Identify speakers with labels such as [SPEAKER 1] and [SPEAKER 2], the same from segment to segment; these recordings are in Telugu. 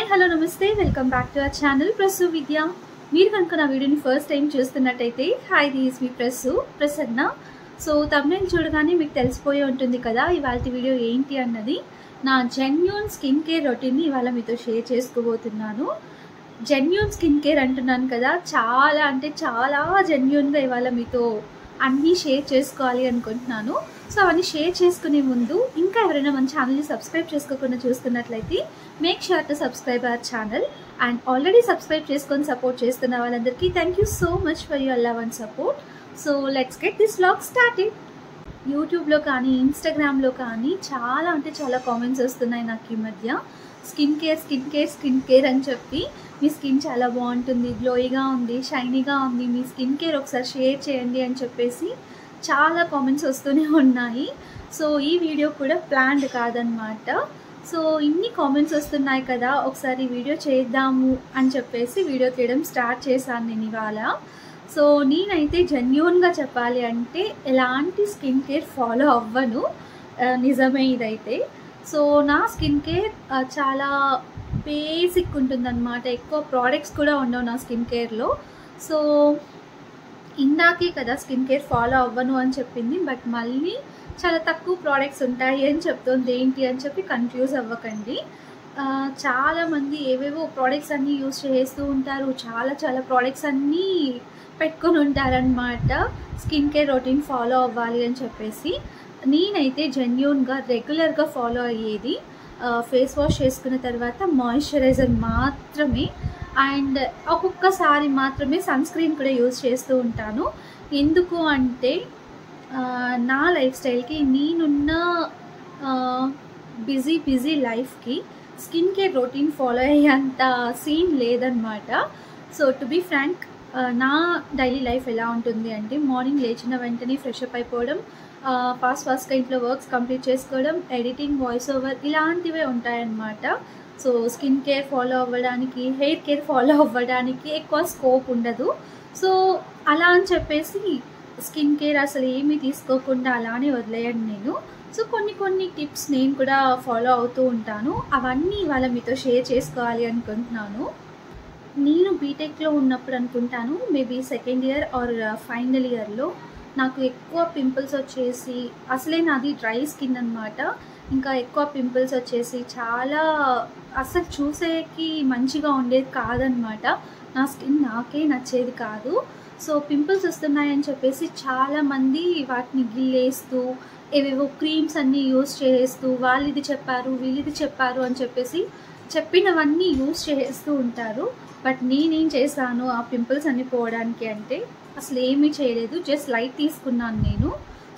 [SPEAKER 1] హాయ్ హలో నమస్తే welcome back to our channel Prasu Vidya. మీరు కనుక నా వీడియోని ఫస్ట్ టైం చూస్తున్నట్టయితే హాయ్ దిస్ మీ ప్రసన్న. సో తమ్నైల్ చూడగానే మీకు తెలిసిపోయి ఉంటుంది కదా ఇవాళ వీడియో ఏంటి అన్నది. నా జెన్యూన్ స్కిన్ కేర్ రొటీన్ని ఇవాళ మీతో షేర్ చేసుకోబోతున్నాను. జెన్యూన్ స్కిన్ కేర్ అంటున్నాను కదా, చాలా అంటే చాలా జెన్యూన్గా ఇవాళ మీతో అన్నీ షేర్ చేసుకోవాలి అనుకుంటున్నాను. సో అవన్నీ షేర్ చేసుకునే ముందు ఇంకా ఎవరైనా మన ఛానల్ని సబ్స్క్రైబ్ చేసుకోకుండా చూస్తున్నట్లయితే make sure to subscribe our channel. And already subscribe చేసుకొని సపోర్ట్ చేస్తున్న వాళ్ళందరికీ thank you so much for your love and support. So let's get this vlog started. యూట్యూబ్లో కానీ ఇన్స్టాగ్రామ్లో కానీ చాలా అంటే చాలా కామెంట్స్ వస్తున్నాయి నాకు ఈ మధ్య. స్కిన్ కేర్ అని చెప్పి మీ స్కిన్ చాలా బాగుంటుంది, గ్లోయిగా ఉంది, షైనీగా ఉంది, మీ స్కిన్ కేర్ ఒకసారి షేర్ చేయండి అని చెప్పేసి చాలా కామెంట్స్ వస్తూనే ఉన్నాయి. సో ఈ వీడియో కూడా ప్లాన్డ్ కాదనమాట. సో ఇన్ని కామెంట్స్ వస్తున్నాయి కదా, ఒకసారి వీడియో చేద్దాము అని చెప్పేసి వీడియో తీయడం స్టార్ట్ చేశాను నేను ఇవాళ. సో నేనైతే జెన్యూన్గా చెప్పాలి అంటే ఎలాంటి స్కిన్ కేర్ ఫాలో అవ్వను, నిజమే ఇదైతే. సో నా స్కిన్ కేర్ చాలా బేసిక్ ఉంటుందన్నమాట, ఎక్కువ ప్రోడక్ట్స్ కూడా ఉండవు నా స్కిన్ కేర్లో. సో ఇందాకే కదా స్కిన్ కేర్ ఫాలో అవ్వను అని చెప్పింది, బట్ మళ్ళీ చాలా తక్కువ ప్రోడక్ట్స్ ఉంటాయి అని చెప్తుంది. ఏంటి అని చెప్పి కన్ఫ్యూజ్ అవ్వకండి. చాలామంది ఏవేవో ప్రోడక్ట్స్ అన్నీ యూజ్ చేస్తూ ఉంటారు, చాలా ప్రోడక్ట్స్ అన్నీ పెట్టుకొని ఉంటారనమాట స్కిన్ కేర్ రొటీన్ ఫాలో అవ్వాలి అని చెప్పేసి. నేనైతే జెన్యూన్గా రెగ్యులర్గా ఫాలో అయ్యేది ఫేస్ వాష్ చేసుకున్న తర్వాత మాయిశ్చరైజర్ మాత్రమే, అండ్ ఒక్కొక్కసారి మాత్రమే సన్ స్క్రీన్ కూడా యూజ్ చేస్తూ ఉంటాను. ఎందుకు అంటే నా లైఫ్ స్టైల్కి, నేనున్న బిజీ లైఫ్కి స్కిన్ కేర్ రొటీన్ ఫాలో అయ్యేంత సీన్ లేదనమాట. సో టు బీ ఫ్రాంక్, నా డైలీ లైఫ్ ఎలా ఉంటుంది అంటే మార్నింగ్ లేచిన వెంటనే ఫ్రెష్ అప్ అయిపోవడం, ఫాస్ట్గా ఇంట్లో వర్క్స్ కంప్లీట్ చేసుకోవడం, ఎడిటింగ్, వాయిస్ ఓవర్ ఇలాంటివే ఉంటాయన్నమాట. సో స్కిన్ కేర్ ఫాలో అవ్వడానికి, హెయిర్ కేర్ ఫాలో అవ్వడానికి ఎక్కువ స్కోప్ ఉండదు. సో అలా అని చెప్పేసి స్కిన్ కేర్ అసలు ఏమీ తీసుకోకుండా అలానే వదిలేయండి నేను. సో కొన్ని టిప్స్ నేను కూడా ఫాలో అవుతూ ఉంటాను, అవన్నీ ఇవాళ మీతో షేర్ చేసుకోవాలి అనుకుంటున్నాను. నేను బీటెక్లో ఉన్నప్పుడు అనుకుంటాను, maybe second year are final ఇయర్లో నాకు ఎక్కువ పింపుల్స్ వచ్చేసి, అసలే నాది డ్రై స్కిన్ అనమాట, ఇంకా ఎక్కువ పింపుల్స్ వచ్చేసి చాలా అసలు చూసేకి మంచిగా ఉండేది కాదనమాట. నా స్కిన్ నాకే నచ్చేది కాదు. సో పింపుల్స్ వస్తున్నాయని చెప్పేసి చాలామంది వాటిని గిల్లేస్తూ ఏవేవో క్రీమ్స్ అన్నీ యూజ్ చేస్తూ వాళ్ళు ఇది చెప్పారు వీళ్ళు ఇది చెప్పారు అని చెప్పేసి చెప్పినవన్నీ యూజ్ చేస్తూ ఉంటారు. బట్ నేనేం చేశాను ఆ పింపుల్స్ అన్నీ పోవడానికి అంటే అసలు ఏమీ చేయలేదు, జస్ట్ లైట్ తీసుకున్నాను నేను.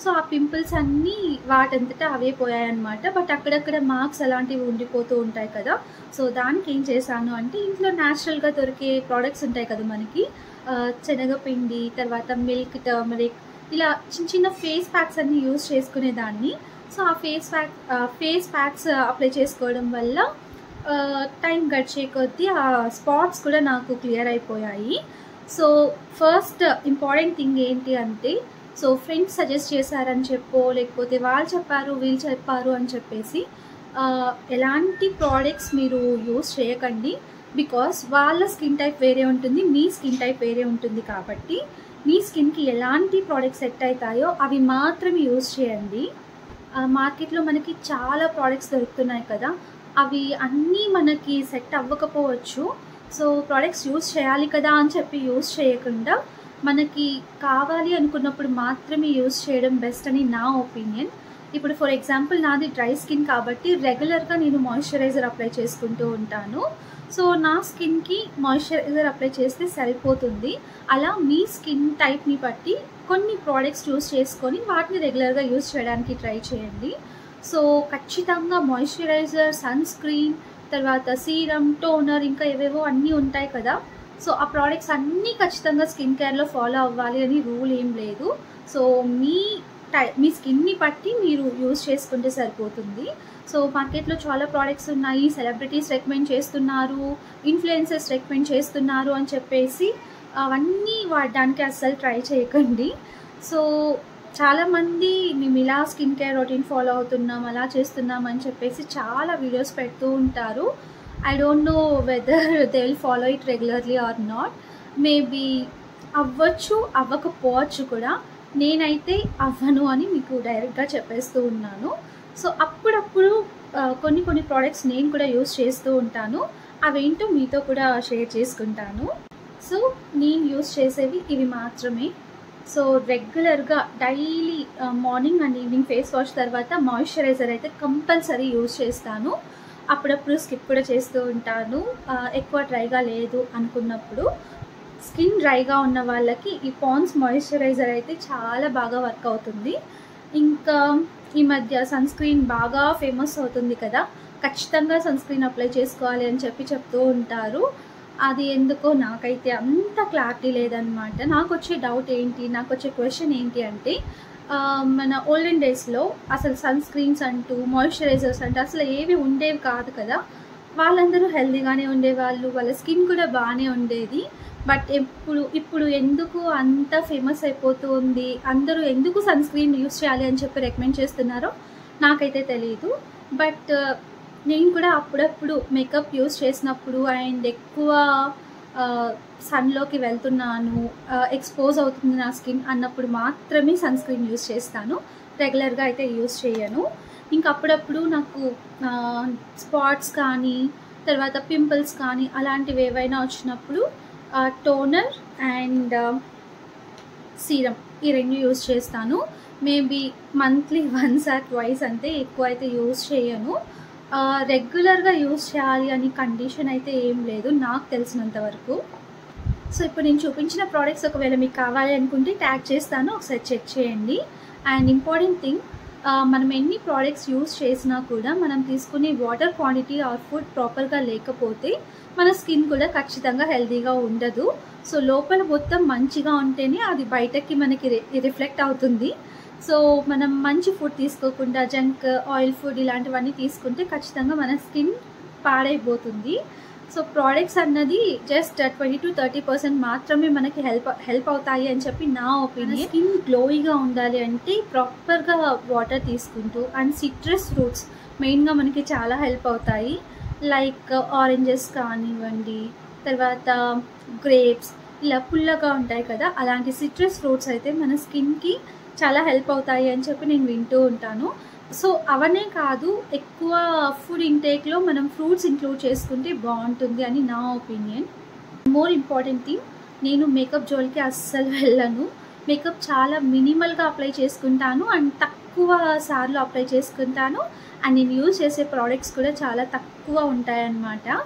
[SPEAKER 1] సో ఆ పింపుల్స్ అన్నీ వాటంతటా అవే పోయాయన్నమాట. బట్ అక్కడక్కడ మార్క్స్ అలాంటివి ఉండిపోతూ ఉంటాయి కదా. సో దానికి ఏం చేశాను అంటే ఇంట్లో న్యాచురల్గా దొరికే ప్రోడక్ట్స్ ఉంటాయి కదా మనకి, శనగపిండి, తర్వాత మిల్క్, టర్మరిక్, ఇలా చిన్న ఫేస్ ప్యాక్స్ అన్నీ యూజ్ చేసుకునేదాన్ని. సో ఆ ఫేస్ ప్యాక్స్ అప్లై చేసుకోవడం వల్ల టైం గడిచే కొద్దీ ఆ స్పాట్స్ కూడా నాకు క్లియర్ అయిపోయాయి. సో ఫస్ట్ ఇంపార్టెంట్ థింగ్ ఏంటి అంటే, సో ఫ్రెండ్స్ సజెస్ట్ చేశారని చెప్పో, లేకపోతే వాళ్ళు చెప్పారు వీళ్ళు చెప్పారు అని చెప్పేసి ఎలాంటి ప్రోడక్ట్స్ మీరు యూజ్ చేయకండి. బికాస్ వాళ్ళ స్కిన్ టైప్ వేరే ఉంటుంది, మీ స్కిన్ టైప్ వేరే ఉంటుంది. కాబట్టి మీ స్కిన్కి ఎలాంటి ప్రోడక్ట్స్ సెట్ అవుతాయో అవి మాత్రమే యూజ్ చేయండి. మార్కెట్లో మనకి చాలా ప్రోడక్ట్స్ దొరుకుతున్నాయి కదా, అవి అన్నీ మనకి సెట్ అవ్వకపోవచ్చు. సో ప్రోడక్ట్స్ యూజ్ చేయాలి కదా అని చెప్పి యూజ్ చేయకుండా మనకి కావాలి అనుకున్నప్పుడు మాత్రమే యూజ్ చేయడం బెస్ట్ అని నా ఒపీనియన్. ఇప్పుడు ఫర్ ఎగ్జాంపుల్ నాది డ్రై స్కిన్ కాబట్టి రెగ్యులర్గా నేను మాయిశ్చరైజర్ అప్లై చేసుకుంటూ ఉంటాను. సో నా స్కిన్కి మాయిశ్చరైజర్ అప్లై చేస్తే సరిపోతుంది. అలా మీ స్కిన్ టైప్ని బట్టి కొన్ని ప్రోడక్ట్స్ యూజ్ చేసుకొని వాటిని రెగ్యులర్గా యూజ్ చేయడానికి ట్రై చేయండి. సో ఖచ్చితంగా మాయిశ్చరైజర్, సన్ స్క్రీన్, తర్వాత సీరం, టోనర్, ఇంకా ఏవేవో అన్నీ ఉంటాయి కదా. సో ఆ ప్రోడక్ట్స్ అన్నీ ఖచ్చితంగా స్కిన్ కేర్లో ఫాలో అవ్వాలి అని రూల్ ఏం లేదు. సో మీ స్కిన్ని బట్టి మీరు యూజ్ చేసుకుంటే సరిపోతుంది. సో మార్కెట్లో చాలా ప్రోడక్ట్స్ ఉన్నాయి, సెలబ్రిటీస్ రికమెండ్ చేస్తున్నారు, ఇన్ఫ్లుయెన్సర్స్ రికమెండ్ చేస్తున్నారు అని చెప్పేసి అవన్నీ వాడడానికి అస్సలు ట్రై చేయకండి. సో చాలామంది మేము ఇలా స్కిన్ కేర్ రొటీన్ ఫాలో అవుతున్నాం, అలా చేస్తున్నాం అని చెప్పేసి చాలా వీడియోస్ పెడుతూ ఉంటారు. I don't know whether they will follow it regularly are not. Maybe అవ్వచ్చు, అవ్వకపోవచ్చు కూడా. నేనైతే అవ్వను అని మీకు డైరెక్ట్గా చెప్పేస్తూ ఉన్నాను. సో అప్పుడప్పుడు కొన్ని ప్రోడక్ట్స్ నేను కూడా యూస్ చేస్తూ ఉంటాను. అవేంటో మీతో కూడా షేర్ చేసుకుంటాను. సో నేను యూస్ చేసేవి ఇవి మాత్రమే. సో రెగ్యులర్గా daily morning and evening face wash తర్వాత మాయిశ్చరైజర్ అయితే కంపల్సరీ యూస్ చేస్తాను. అప్పుడప్పుడు స్కిప్ కూడా చేస్తూ ఉంటాను ఎక్కువ డ్రైగా లేదు అనుకున్నప్పుడు. స్కిన్ డ్రైగా ఉన్న వాళ్ళకి ఈ పాండ్స్ మాయిశ్చరైజర్ అయితే చాలా బాగా వర్క్ అవుతుంది. ఇంకా ఈ మధ్య సన్ స్క్రీన్ బాగా ఫేమస్ అవుతుంది కదా, ఖచ్చితంగా సన్ స్క్రీన్ అప్లై చేసుకోవాలి అని చెప్తూ ఉంటారు. అది ఎందుకో నాకైతే అంత క్లారిటీ లేదనమాట. నాకు వచ్చే డౌట్ ఏంటి, నాకు వచ్చే క్వశ్చన్ ఏంటి అంటే మన ఓల్డెన్ డేస్లో అసలు సన్ స్క్రీన్స్ అంటూ మాయిశ్చరైజర్స్ అంటూ అసలు ఏవి ఉండేవి కాదు కదా. వాళ్ళందరూ హెల్తీగానే ఉండేవాళ్ళు, వాళ్ళ స్కిన్ కూడా బాగానే ఉండేది. బట్ ఇప్పుడు ఎందుకు అంత ఫేమస్ అయిపోతూ ఉంది, అందరూ ఎందుకు సన్ స్క్రీన్ యూస్ చేయాలి అని చెప్పి రికమెండ్ చేస్తున్నారో నాకైతే తెలియదు. బట్ నేను కూడా అప్పుడప్పుడు మేకప్ యూస్ చేసినప్పుడు అండ్ ఎక్కువ సన్లోకి వెళ్తున్నాను, ఎక్స్పోజ్ అవుతుంది నా స్కిన్ అన్నప్పుడు మాత్రమే సన్ స్క్రీన్ యూస్ చేస్తాను. రెగ్యులర్గా అయితే యూస్ చేయను. ఇంకా అప్పుడప్పుడు నాకు స్పాట్స్ కానీ తర్వాత పింపుల్స్ కానీ అలాంటివి ఏవైనా వచ్చినప్పుడు టోనర్ అండ్ సీరం ఈ రెండు యూస్ చేస్తాను. Maybe monthly once or twice అంతే, ఎక్కువ అయితే యూస్ చేయను. రెగ్యులర్గా యూస్ చేయాలి అని కండిషన్ అయితే ఏం లేదు నాకు తెలిసినంత వరకు. సో ఇప్పుడు నేను చూపించిన ప్రోడక్ట్స్ ఒకవేళ మీకు కావాలి అనుకుంటే ట్యాగ్ చేస్తాను, ఒకసారి చెక్ చేయండి. అండ్ ఇంపార్టెంట్ థింగ్, మనం ఎన్ని ప్రోడక్ట్స్ యూస్ చేసినా కూడా మనం తీసుకునే వాటర్ క్వాంటిటీ ఆర్ ఫుడ్ ప్రాపర్గా లేకపోతే మన స్కిన్ కూడా ఖచ్చితంగా హెల్తీగా ఉండదు. సో లోపల మొత్తం మంచిగా ఉంటేనే అది బయటకి మనకి రిఫ్లెక్ట్ అవుతుంది. సో మనం మంచి ఫుడ్ తీసుకోకుండా జంక్ ఆయిల్ ఫుడ్ ఇలాంటివన్నీ తీసుకుంటే ఖచ్చితంగా మన స్కిన్ పాడైపోతుంది. సో ప్రోడక్ట్స్ అన్నది జస్ట్ 20-30% మాత్రమే మనకి హెల్ప్ అవుతాయి అని చెప్పి నా ఒపీనియన్. స్కిన్ గ్లోయిగా ఉండాలి అంటే ప్రాపర్గా వాటర్ తీసుకుంటూ అండ్ సిట్రస్ ఫ్రూట్స్ మెయిన్గా మనకి చాలా హెల్ప్ అవుతాయి. లైక్ ఆరెంజెస్ కానివ్వండి, తర్వాత గ్రేప్స్, ఇలా పుల్లగా ఉంటాయి కదా, అలాంటి సిట్రస్ ఫ్రూట్స్ అయితే మన స్కిన్కి చాలా హెల్ప్ అవుతాయి అని చెప్పి నేను వింటూ ఉంటాను. సో అవనే కాదు, ఎక్కువ ఫుడ్ ఇంటేక్లో మనం ఫ్రూట్స్ ఇంక్లూడ్ చేసుకుంటే బాగుంటుంది అని నా ఒపీనియన్. మోర్ ఇంపార్టెంట్ థింగ్, నేను మేకప్ జోలికి అస్సలు వెళ్ళను. మేకప్ చాలా మినిమల్గా అప్లై చేసుకుంటాను అండ్ తక్కువ సార్లు అప్లై చేసుకుంటాను. అండ్ నేను యూజ్ చేసే ప్రోడక్ట్స్ కూడా చాలా తక్కువ ఉంటాయన్నమాట.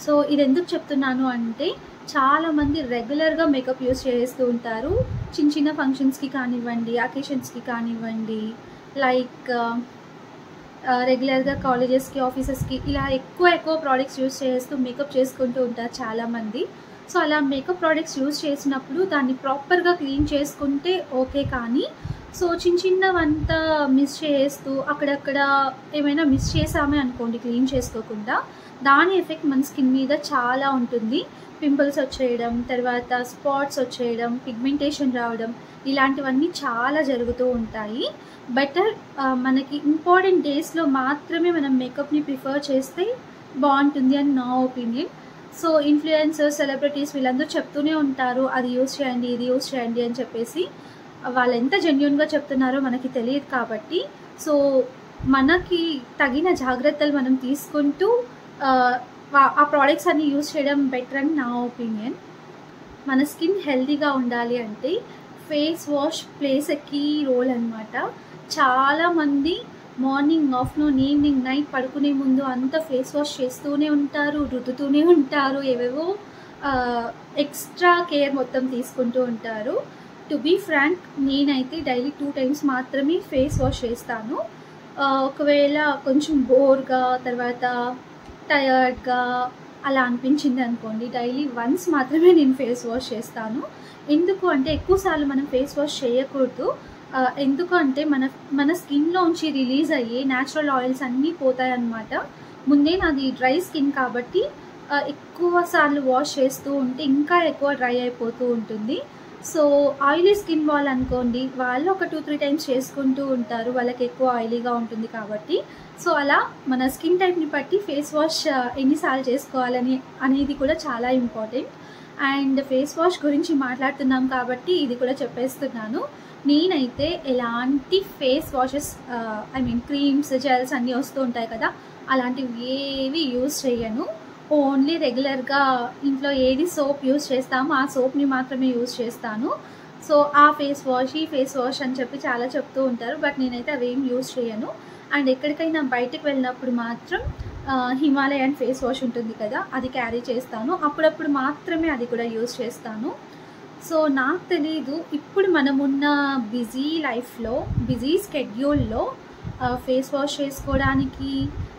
[SPEAKER 1] సో ఇది ఎందుకు చెప్తున్నాను అంటే చాలామంది రెగ్యులర్గా మేకప్ యూజ్ చేస్తూ ఉంటారు. చిన్న ఫంక్షన్స్కి కానివ్వండి, అకేషన్స్కి కానివ్వండి, లైక్ రెగ్యులర్గా కాలేజెస్కి, ఆఫీసెస్కి ఇలా ఎక్కువ ప్రోడక్ట్స్ యూజ్ చేస్తూ మేకప్ చేసుకుంటూ ఉంటారు చాలామంది. సో అలా మేకప్ ప్రోడక్ట్స్ యూజ్ చేసినప్పుడు దాన్ని ప్రాపర్గా క్లీన్ చేసుకుంటే ఓకే, కానీ సో చిన్నవంతా మిస్ చేస్తూ అక్కడక్కడ ఏమైనా మిస్ చేసామే అనుకోండి క్లీన్ చేసుకోకుండా, దాని ఎఫెక్ట్ మన స్కిన్ మీద చాలా ఉంటుంది. పింపుల్స్ వచ్చేయడం, తర్వాత స్పాట్స్ వచ్చేయడం, పిగ్మెంటేషన్ రావడం, ఇలాంటివన్నీ చాలా జరుగుతూ ఉంటాయి. బెటర్ మనకి ఇంపార్టెంట్ డేస్లో మాత్రమే మనం మేకప్ని ప్రిఫర్ చేస్తే బాగుంటుంది అని నా ఒపీనియన్. సో ఇన్ఫ్లుయెన్సర్స్, సెలబ్రిటీస్ వీళ్ళందరూ చెప్తూనే ఉంటారు అది యూస్ చేయండి, ఇది యూస్ చేయండి అని చెప్పేసి. వాళ్ళు ఎంత జెన్యూన్గా చెప్తున్నారో మనకి తెలియదు కాబట్టి, సో మనకి తగిన జాగ్రత్తలు మనం తీసుకుంటూ ఆ ప్రోడక్ట్స్ అన్ని యూజ్ చేయడం బెటర్ అని నా ఒపీనియన్. మన స్కిన్ హెల్తీగా ఉండాలి అంటే face wash plays a key role అనమాట. చాలామంది మార్నింగ్, ఆఫ్టర్నూన్, ఈవినింగ్, నైట్ పడుకునే ముందు అంతా ఫేస్ వాష్ చేస్తూనే ఉంటారు, రుద్దుతూనే ఉంటారు, ఏవేవో ఎక్స్ట్రా కేర్ మొత్తం తీసుకుంటూ ఉంటారు. టు బీ ఫ్రాంక్, నేనైతే డైలీ 2 times మాత్రమే ఫేస్ వాష్ చేస్తాను. ఒకవేళ కొంచెం బోర్గా, తర్వాత టయర్డ్గా అలా అనిపించింది అనుకోండి, డైలీ వన్స్ మాత్రమే నేను ఫేస్ వాష్ చేస్తాను. ఎందుకు అంటే ఎక్కువసార్లు మనం ఫేస్ వాష్ చేయకూడదు. ఎందుకు అంటే మన స్కిన్లోంచి రిలీజ్ అయ్యే న్యాచురల్ ఆయిల్స్ అన్నీ పోతాయన్నమాట. ముందే నాది డ్రై స్కిన్ కాబట్టి ఎక్కువ సార్లు వాష్ చేస్తూ ఉంటే ఇంకా ఎక్కువ డ్రై అయిపోతూ ఉంటుంది. సో ఆయిలీ స్కిన్ వాళ్ళనుకోండి, వాళ్ళు ఒక 2-3 టైమ్స్ చేసుకుంటూ ఉంటారు, వాళ్ళకి ఎక్కువ ఆయిలీగా ఉంటుంది కాబట్టి. సో అలా మన స్కిన్ టైప్ని బట్టి ఫేస్ వాష్ ఎన్నిసార్లు చేసుకోవాలని అనేది కూడా చాలా ఇంపార్టెంట్. అండ్ ఫేస్ వాష్ గురించి మాట్లాడుతున్నాం కాబట్టి ఇది కూడా చెప్పేస్తున్నాను. నేనైతే ఎలాంటి ఫేస్ వాషెస్ క్రీమ్స్, జెల్స్ అన్నీ వస్తూ ఉంటాయి కదా, అలాంటివి ఏవి యూజ్ చేయను. ఓన్లీ రెగ్యులర్గా ఇంట్లో ఏది సోప్ యూజ్ చేస్తామో ఆ సోప్ని మాత్రమే యూజ్ చేస్తాను. సో ఆ ఫేస్ వాష్, ఈ ఫేస్ వాష్ అని చెప్పి చాలా చెప్తూ ఉంటారు, బట్ నేనైతే అవేం యూజ్ చేయను. అండ్ ఎక్కడికైనా బయటకు వెళ్ళినప్పుడు మాత్రం హిమాలయన్ ఫేస్ వాష్ ఉంటుంది కదా, అది క్యారీ చేస్తాను. అప్పుడప్పుడు మాత్రమే అది కూడా యూజ్ చేస్తాను. సో నాకు తెలీదు, ఇప్పుడు మనమున్న బిజీ లైఫ్లో, బిజీ స్కెడ్యూల్లో ఫేస్ వాష్ చేసుకోవడానికి,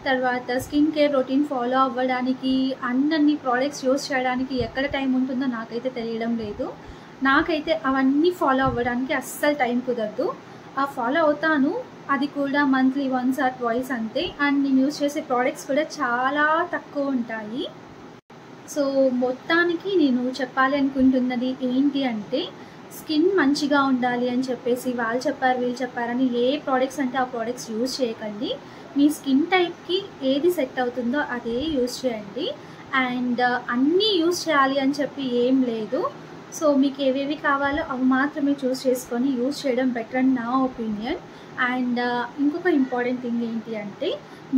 [SPEAKER 1] తర్వాత స్కిన్ కేర్ రొటీన్ ఫాలో అవ్వడానికి, అన్ని ప్రోడక్ట్స్ యూజ్ చేయడానికి ఎక్కడ టైం ఉంటుందో నాకైతే తెలియడం లేదు. నాకైతే అవన్నీ ఫాలో అవ్వడానికి అస్సలు టైం కుదరదు. ఫాలో అవుతాను, అది కూడా మంత్లీ వన్స్ ఆర్ ట్వైస్ అంతే. అండ్ నేను యూజ్ చేసే ప్రోడక్ట్స్ కూడా చాలా తక్కువ ఉంటాయి. సో మొత్తానికి నేను చెప్పాలి అనుకుంటున్నది ఏంటి అంటే, స్కిన్ మంచిగా ఉండాలి అని చెప్పేసి వాళ్ళు చెప్పారు వీళ్ళు చెప్పారని ఏ ప్రోడక్ట్స్ అంటే ఆ ప్రోడక్ట్స్ యూజ్ చేయకండి. మీ స్కిన్ టైప్కి ఏది సెట్ అవుతుందో అదే యూజ్ చేయండి. అండ్ అన్నీ యూజ్ చేయాలి అని చెప్పి ఏం లేదు. సో మీకు ఏవేవి కావాలో అవి మాత్రమే చూస్ చేసుకొని యూజ్ చేయడం బెటర్ అని నా ఒపీనియన్. అండ్ ఇంకొక ఇంపార్టెంట్ థింగ్ ఏంటి అంటే,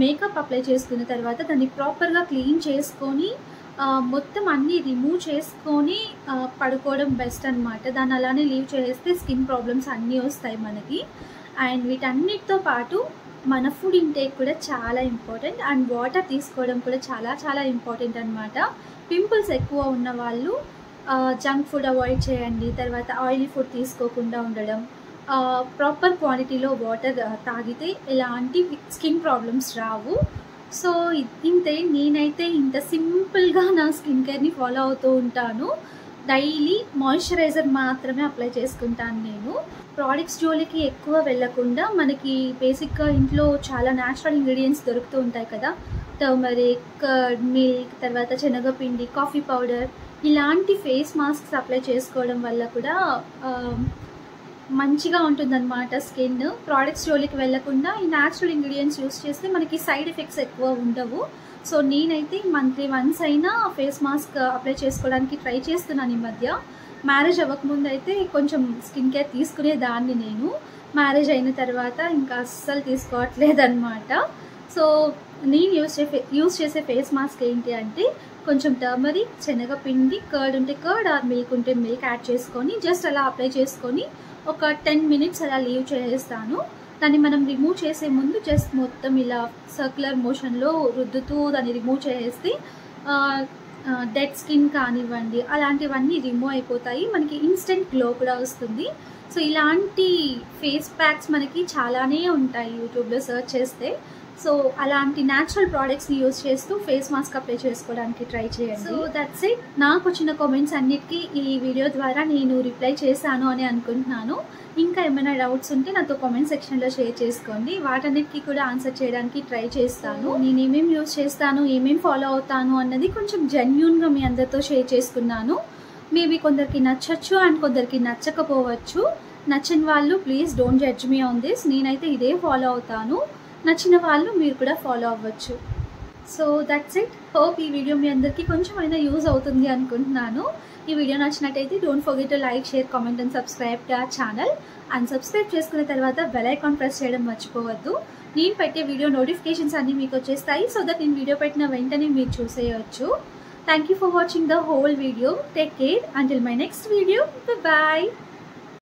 [SPEAKER 1] మేకప్ అప్లై చేసుకున్న తర్వాత దాన్ని ప్రాపర్గా క్లీన్ చేసుకొని మొత్తం అన్నీ రిమూవ్ చేసుకొని పడుకోవడం బెస్ట్ అనమాట. దాన్ని అలానే లీవ్ చేస్తే స్కిన్ ప్రాబ్లమ్స్ అన్నీ వస్తాయి మనకి. అండ్ వీటన్నిటితో పాటు మన ఫుడ్ ఇంటేక్ కూడా చాలా ఇంపార్టెంట్. అండ్ వాటర్ తీసుకోవడం కూడా చాలా చాలా ఇంపార్టెంట్ అనమాట. పింపుల్స్ ఎక్కువ ఉన్న వాళ్ళు జంక్ ఫుడ్ అవాయిడ్ చేయండి. తర్వాత ఆయిలీ ఫుడ్ తీసుకోకుండా ఉండడం, ప్రాపర్ క్వాంటిటీలో వాటర్ తాగితే ఎలాంటి స్కిన్ ప్రాబ్లమ్స్ రావు. సో ఇంతే, నేనైతే ఇంత సింపుల్గా నా స్కిన్ కేర్ని ఫాలో అవుతూ ఉంటాను. డైలీ మాయిశ్చరైజర్ మాత్రమే అప్లై చేసుకుంటాను నేను. ప్రోడక్ట్స్ జోలికి ఎక్కువ వెళ్ళకుండా మనకి బేసిక్గా ఇంట్లో చాలా న్యాచురల్ ఇంగ్రీడియంట్స్ దొరుకుతూ ఉంటాయి కదా, టర్మరిక్, కర్డ్, మిల్క్, తర్వాత శనగపిండి, కాఫీ పౌడర్, ఇలాంటి ఫేస్ మాస్క్స్ అప్లై చేసుకోవడం వల్ల కూడా మంచిగా ఉంటుందన్నమాట స్కిన్. ప్రోడక్ట్స్ జోలికి వెళ్ళకుండా ఈ న్యాచురల్ ఇంగ్రీడియంట్స్ యూస్ చేస్తే మనకి సైడ్ ఎఫెక్ట్స్ ఎక్కువ ఉండవు. సో నేనైతే మంత్లీ వన్స్ అయినా ఫేస్ మాస్క్ అప్లై చేసుకోవడానికి ట్రై చేస్తున్నాను ఈ మధ్య. మ్యారేజ్ అవ్వకముందు అయితే కొంచెం స్కిన్ కేర్ తీసుకునేదాన్ని నేను. మ్యారేజ్ అయిన తర్వాత ఇంకా అస్సలు తీసుకోవట్లేదు అనమాట. సో నేను యూస్ చేసే ఫేస్ మాస్క్ ఏంటి అంటే, కొంచెం టర్మరిక్, శనగపిండి, కర్డ్ ఉంటే కర్డ్ ఆర్ మిల్క్ ఉంటే మిల్క్ యాడ్ చేసుకొని జస్ట్ అలా అప్లై చేసుకొని ఒక 10 మినిట్స్ అలా లీవ్ చేసేస్తాను. దాన్ని మనం రిమూవ్ చేసే ముందు జస్ట్ మొత్తం ఇలా సర్క్యులర్ మోషన్లో రుద్దుతూ దాన్ని రిమూవ్ చేసేస్తే డెడ్ స్కిన్ కానివ్వండి అలాంటివన్నీ రిమూవ్ అయిపోతాయి. మనకి ఇన్స్టెంట్ గ్లో కూడా వస్తుంది. సో ఇలాంటి ఫేస్ ప్యాక్స్ మనకి చాలానే ఉంటాయి యూట్యూబ్లో సెర్చ్ చేస్తే. సో అలాంటి న్యాచురల్ ప్రోడక్ట్స్ని యూజ్ చేస్తూ ఫేస్ మాస్క్ అప్లై చేసుకోవడానికి ట్రై చేయండి. So that's it. నాకు వచ్చిన కామెంట్స్ అన్నిటికీ ఈ వీడియో ద్వారా నేను రిప్లై చేశాను అని అనుకుంటున్నాను. ఇంకా ఏమైనా డౌట్స్ ఉంటే నాతో కామెంట్ సెక్షన్లో షేర్ చేసుకోండి. వాటన్నిటికీ కూడా ఆన్సర్ చేయడానికి ట్రై చేస్తాను. నేను ఏమేమి యూజ్ చేస్తాను, ఏమేమి ఫాలో అవుతాను అన్నది కొంచెం జెన్యూన్గా మీ అందరితో షేర్ చేసుకున్నాను. మేబీ కొందరికి నచ్చచ్చు అండ్ కొందరికి నచ్చకపోవచ్చు. నచ్చని వాళ్ళు please don't judge me on this. నేనైతే ఇదే ఫాలో అవుతాను. నచ్చిన వాళ్ళు మీరు కూడా ఫాలో అవ్వచ్చు. So that's it. హోప్ ఈ వీడియో మీ అందరికీ కొంచెమైనా యూజ్ అవుతుంది అనుకుంటున్నాను. ఈ వీడియో నచ్చినట్టయితే don't forget to like, share, comment and subscribe to our channel. And subscribe చేసుకున్న తర్వాత బెల్ ఐకాన్ ప్రెస్ చేయడం మర్చిపోవద్దు. నేను పెట్టే వీడియో నోటిఫికేషన్స్ అన్నీ మీకు వచ్చేస్తాయి. సో దట్ నేను వీడియో పెట్టిన వెంటనే మీరు చూసేయచ్చు. Thank you for watching the whole video. Take care until my next video. Bye.